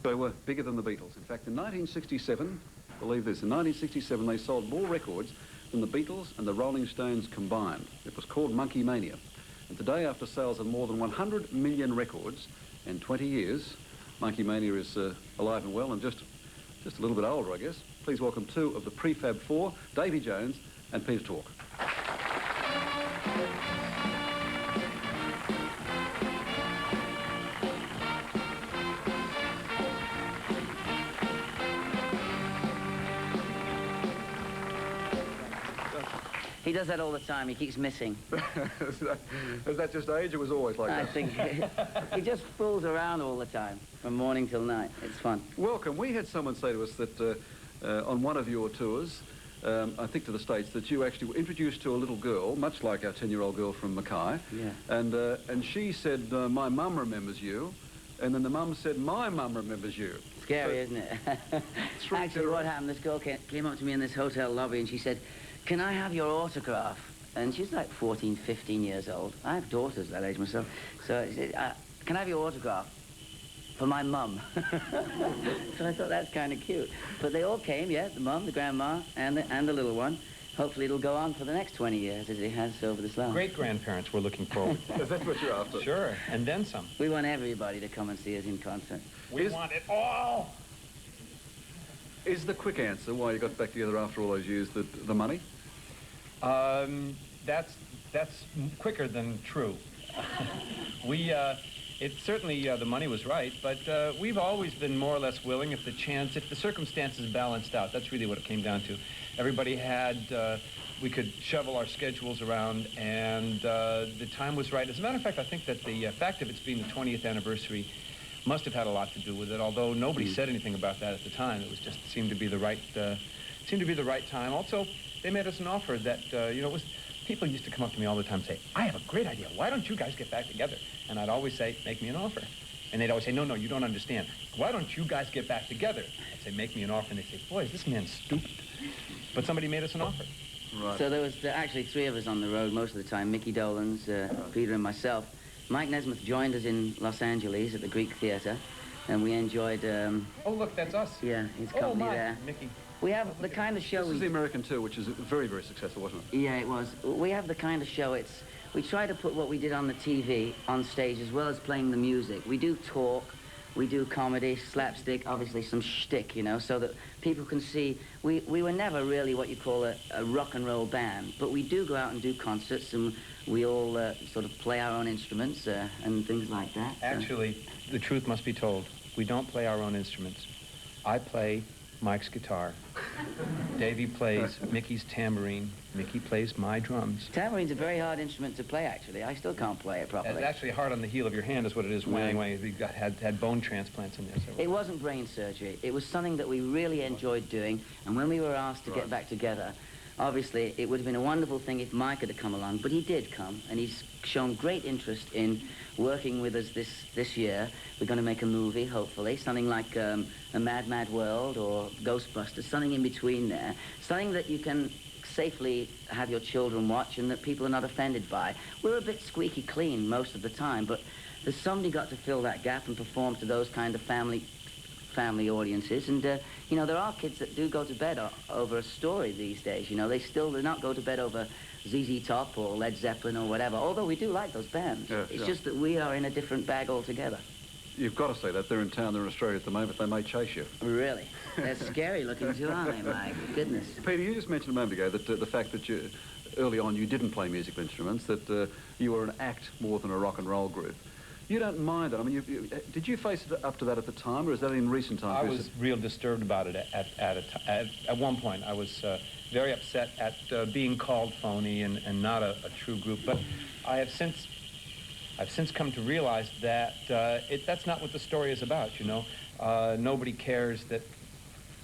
They were bigger than the Beatles. In fact, in 1967, believe this, in 1967 they sold more records than the Beatles and the Rolling Stones combined. It was called Monkey Mania. And today, after sales of more than 100 million records in 20 years, Monkey Mania is alive and well and just a little bit older, I guess. Please welcome two of the Prefab Four, Davy Jones and Peter Tork. He does that all the time. He keeps missing. Is that just age or was it always like that? I think he just fools around all the time, from morning till night. It's fun. Welcome. We had someone say to us that on one of your tours, I think to the States, that you actually were introduced to a little girl, much like our 10-year-old girl from Mackay. Yeah. And she said, my mum remembers you. And then the mum said, my mum remembers you. Scary, isn't it? Actually, what happened, this girl came up to me in this hotel lobby and she said, can I have your autograph? And she's like 14, 15 years old. I have daughters that age myself. So she said, can I have your autograph? For my mum. So I thought that's kind of cute. But they all came, yeah, the mum, the grandma, and the little one. Hopefully it'll go on for the next 20 years as it has over this long. Great-grandparents we're looking forward to. Is that what you're after? Sure, and then some. We want everybody to come and see us in concert. We want it all! Is the quick answer why you got back together after all those years the money? That's quicker than true. It certainly, the money was right, but we've always been more or less willing if the circumstances balanced out. That's really what it came down to. Everybody had, we could shovel our schedules around, and the time was right. As a matter of fact, I think that the fact of its being the 20th anniversary must have had a lot to do with it, although nobody said anything about that at the time. It was just seemed to be the right time. Also, they made us an offer that, you know, people used to come up to me all the time and say, I have a great idea. Why don't you guys get back together? And I'd always say, make me an offer. And they'd always say, no, no, you don't understand. Why don't you guys get back together? I'd say, make me an offer. And they'd say, boy, is this man stupid? But somebody made us an offer. Right. So there was actually three of us on the road most of the time, Mickey Dolenz, Peter and myself. Mike Nesmith joined us in Los Angeles at the Greek Theatre, and we enjoyed... oh, look, that's us. Yeah, his company there. Mickey. We have the kind of show... This is the American tour, which is very, very successful, wasn't it? Yeah, it was. We have the kind of show, we try to put what we did on the TV on stage as well as playing the music. We do talk, we do comedy, slapstick, obviously some shtick, you know, so that people can see... We were never really what you call a rock and roll band, but we do go out and do concerts, and we all sort of play our own instruments and things like that. Actually, the truth must be told. We don't play our own instruments. I play Mike's guitar. Davy plays Mickey's tambourine. Mickey plays my drums. Tambourine's a very hard instrument to play, actually. I still can't play it properly. It's actually hard on the heel of your hand is what it is. Anyway, we had bone transplants in there. So it wasn't brain surgery. It was something that we really enjoyed doing, and when we were asked to get back together, obviously it would have been a wonderful thing if Mike had come along, but he did come, and he's shown great interest in working with us this year. We're going to make a movie, hopefully, something like A Mad, Mad World or Ghostbusters, something in between there, something that you can safely have your children watch and that people are not offended by. We're a bit squeaky clean most of the time, but there's somebody got to fill that gap and perform to those kind of family audiences. And, you know, there are kids that do go to bed over a story these days, you know. They do not go to bed over ZZ Top or Led Zeppelin or whatever, although we do like those bands. Yeah, it's just that we are in a different bag altogether. You've got to say that. They're in town, they're in Australia at the moment, they may chase you. Really? They're scary looking too, aren't they, my goodness? Peter, you just mentioned a moment ago that the fact that early on you didn't play musical instruments, that you were an act more than a rock and roll group. You don't mind that. I mean, did you face it up to that at the time, or is that in recent times? I was real disturbed about it at one point. I was very upset at being called phony and not a true group. But I've since come to realize that that's not what the story is about. You know, nobody cares that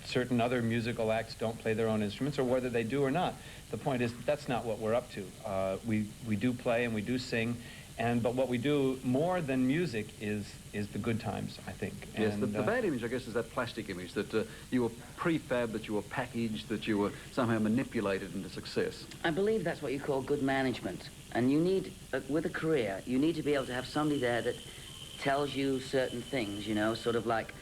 certain other musical acts don't play their own instruments, or whether they do or not. The point is that's not what we're up to. We do play and we do sing. But what we do more than music is the good times, I think. Yes, the bad image, I guess, is that plastic image, that you were prefab, that you were packaged, that you were somehow manipulated into success. I believe that's what you call good management. And you need, with a career, you need to be able to have somebody there that tells you certain things, you know, sort of like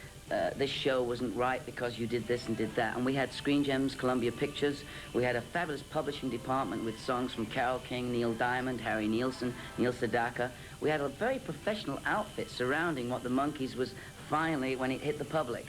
this show wasn't right because you did this and did that. And we had Screen Gems, Columbia Pictures. We had a fabulous publishing department with songs from Carole King, Neil Diamond, Harry Nilsson, Neil Sedaka. We had a very professional outfit surrounding what the Monkees was finally when it hit the public.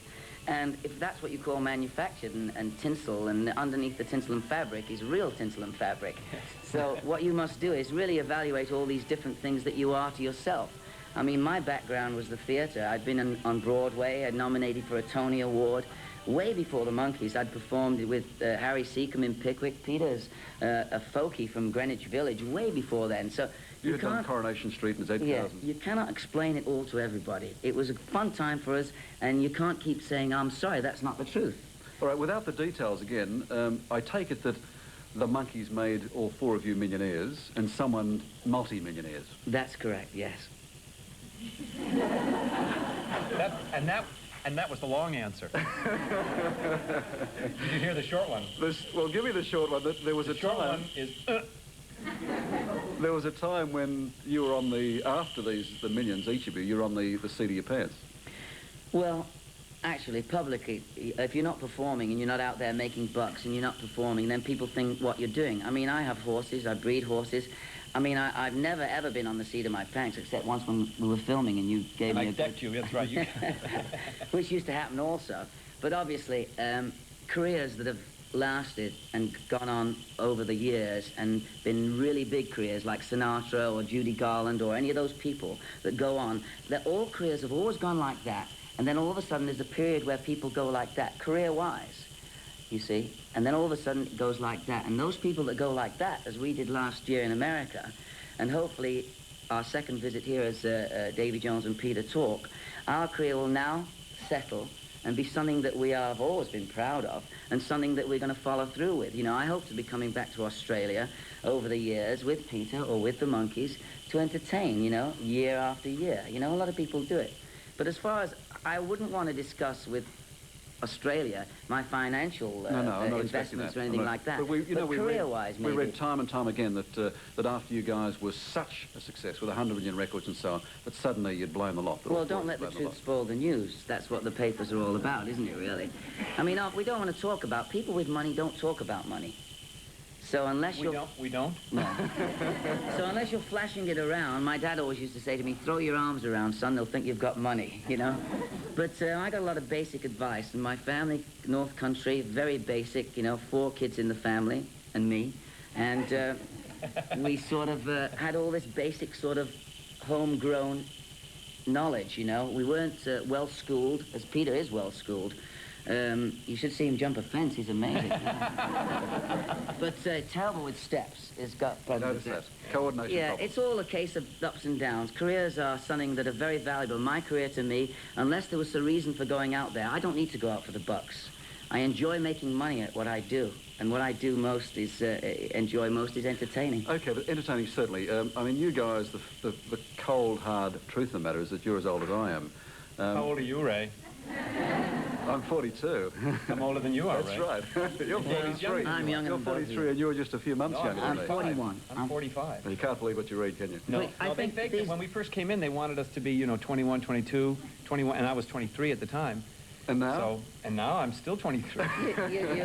And if that's what you call manufactured and tinsel, and underneath the tinsel and fabric is real tinsel and fabric. So what you must do is really evaluate all these different things that you are to yourself. I mean, my background was the theater. I'd been on Broadway. I'd nominated for a Tony Award. Way before the Monkees, I'd performed with Harry Seacombe in Pickwick. Peter's a folkie from Greenwich Village way before then. So you had done Coronation Street and Z1000. Yeah, you cannot explain it all to everybody. It was a fun time for us, and you can't keep saying, I'm sorry, that's not the truth. All right, without the details again, I take it that the Monkees made all four of you millionaires and someone multi-millionaires. That's correct, yes. And that was the long answer. Did you hear the short one? Well, give me the short one. There was the short one is. There was a time when you were on after the millions, each of you, you were on the seat of your pants. Well, actually, publicly, if you're not performing and you're not out there making bucks and you're not performing, then people think what you're doing. I mean, I have horses, I breed horses. I mean, I've never, ever been on the seat of my pants, except once when we were filming and you gave me I decked you, that's right. Which used to happen also. But obviously, careers that have lasted and gone on over the years and been really big careers, like Sinatra or Judy Garland or any of those people that go on, all careers have always gone like that. And then all of a sudden, there's a period where people go like that, career-wise, you see? And then all of a sudden it goes like that. And those people that go like that, as we did last year in America, and hopefully our second visit here as Davy Jones and Peter Tork, our career will now settle and be something that we have always been proud of and something that we're going to follow through with. You know, I hope to be coming back to Australia over the years with Peter or with the Monkees to entertain, you know, year after year. You know, a lot of people do it. But as far as I wouldn't want to discuss with Australia my financial investments or anything like that. But career-wise, maybe. We read time and time again that after you guys were such a success with 100 million records and so on, that suddenly you'd blown the lot. Well, don't let the truth spoil the news. That's what the papers are all about, isn't it, really? I mean, we don't want to talk about... People with money don't talk about money. So unless We don't? No. So unless you're flashing it around, my dad always used to say to me, throw your arms around, son, they'll think you've got money, you know? But I got a lot of basic advice. And my family, North Country, very basic, you know, 4 kids in the family, and me. And we sort of had all this basic sort of homegrown knowledge, you know? We weren't well-schooled, as Peter is well-schooled. You should see him jump a fence. He's amazing. But terrible with steps. It's got problems. Notice that. Coordination Yeah, problems. it's all a case of ups and downs. Careers are something that are very valuable. My career to me, unless there was a reason for going out there, I don't need to go out for the bucks. I enjoy making money at what I do. And what I do most is, enjoy most is entertaining. Okay, but entertaining certainly. I mean, you guys, the cold, hard truth of the matter is that you're as old as I am. How old are you, Ray? I'm 42. I'm older than you are, That's Ray. right. You're 43. I'm younger You're than both of 43 you. and you're just a few months younger than I'm me. 41. I'm 45. You can't believe what you read, can you? No, Wait, I think these... when we first came in, they wanted us to be, you know, 21, 22, 21, and I was 23 at the time. And now? And now I'm still 23.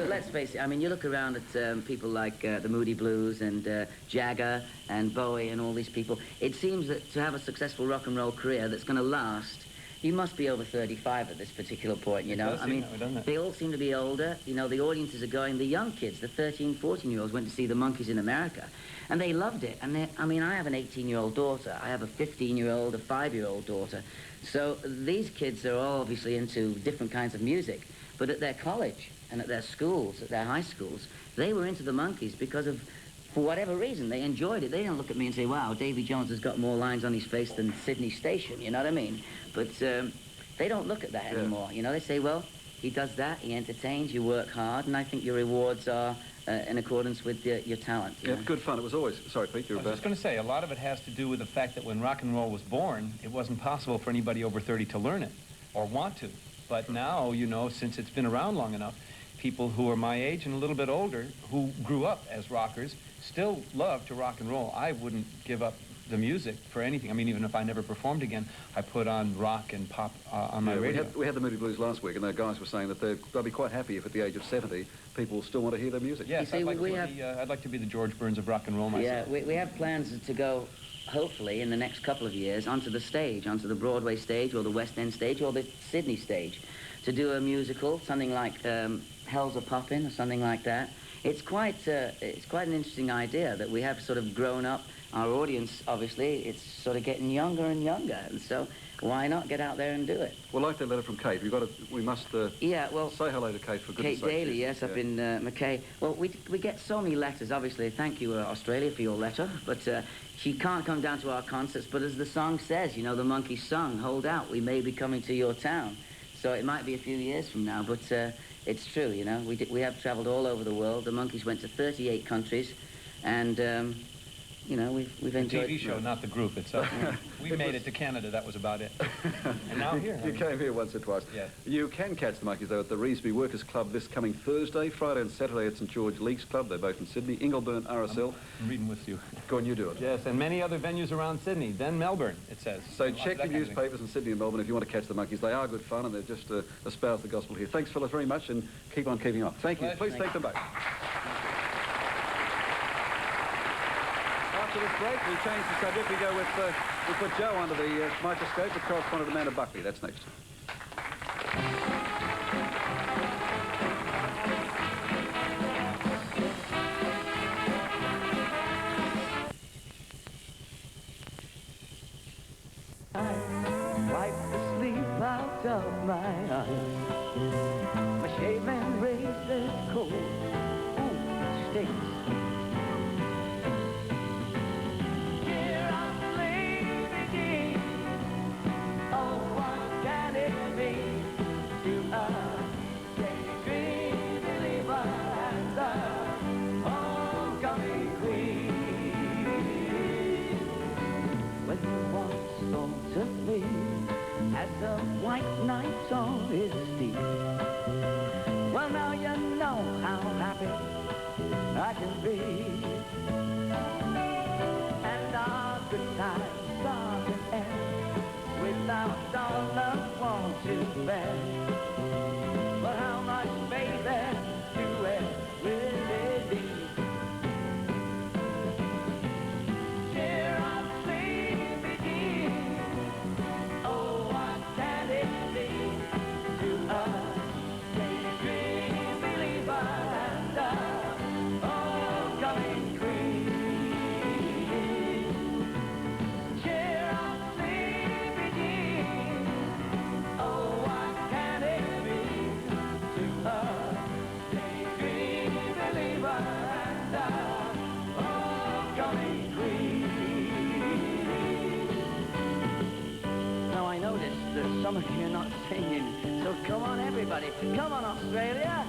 Let's face it, I mean, you look around at people like the Moody Blues and Jagger and Bowie and all these people, it seems that to have a successful rock and roll career that's going to last, you must be over 35 at this particular point, you know. I mean, they all seem to be older. You know, the audiences are going, the young kids, the 13, 14-year-olds went to see the Monkees in America, and they loved it. And I mean, I have an 18-year-old daughter. I have a 15-year-old, a 5-year-old daughter. So these kids are all obviously into different kinds of music, but at their college and at their schools, at their high schools, they were into the Monkees because of, for whatever reason, they enjoyed it. They don't look at me and say, wow, Davy Jones has got more lines on his face than Sydney Station, you know what I mean? But they don't look at that anymore, you know? They say, well, he does that, he entertains, you work hard, and I think your rewards are in accordance with your talent. Yeah, know? good fun. It was always... Sorry, Pete, you're I was about... just going to say, a lot of it has to do with the fact that when rock and roll was born, it wasn't possible for anybody over 30 to learn it or want to. But now, you know, since it's been around long enough, people who are my age and a little bit older, who grew up as rockers, still love to rock and roll. I wouldn't give up the music for anything. I mean, even if I never performed again, I put on rock and pop on my radio. We had the Moody Blues last week, and the guys were saying that they'll be quite happy if at the age of 70 people still want to hear their music. Yes, see, I'd like to be the George Burns of rock and roll myself. Yeah, we have plans to go, hopefully, in the next couple of years, onto the stage, onto the Broadway stage, or the West End stage, or the Sydney stage, to do a musical, something like Hell's a Poppin', or something like that. It's quite an interesting idea that we have sort of grown up. Our audience, obviously, it's sort of getting younger and younger, and so why not get out there and do it? Well, like that letter from Kate, we must yeah, well, say hello to Kate for goodness Kate Daly, yes, up in Mackay. Well, we get so many letters. Obviously, thank you, Australia, for your letter, but she can't come down to our concerts, but as the song says, you know, the Monkees sung, hold out, we may be coming to your town. So it might be a few years from now, but it's true, you know. We have travelled all over the world. The Monkees went to 38 countries, and you know, we've enjoyed... The TV show, not the group itself. We made it to Canada, that was about it. And now here. You came here once or twice. Yeah. You can catch the Monkees, though, at the Revesby Workers' Club this coming Thursday, Friday and Saturday at St George Leagues Club. They're both in Sydney. Ingleburn, RSL. I'm reading with you. Go on, you do it. Yes, and many other venues around Sydney, then Melbourne, it says. So check the newspapers in Sydney and Melbourne if you want to catch the Monkees. They are good fun, and they're just espouse the gospel here. Thanks, fellas, very much, and keep on keeping on. Thank you. Please thank them both. After this break, we change the subject. We go with, we put Joe under the microscope with correspondent Amanda Buckley. That's next. I wipe the sleep out of my eyes. My shaving razor's cold. Ooh, stinks. As the white night on its steep. Well, now you know how happy I can be. And our good times start and end without our loved ones to bear. But how much, baby, do it really need? Some of you are not singing, so come on everybody, come on Australia!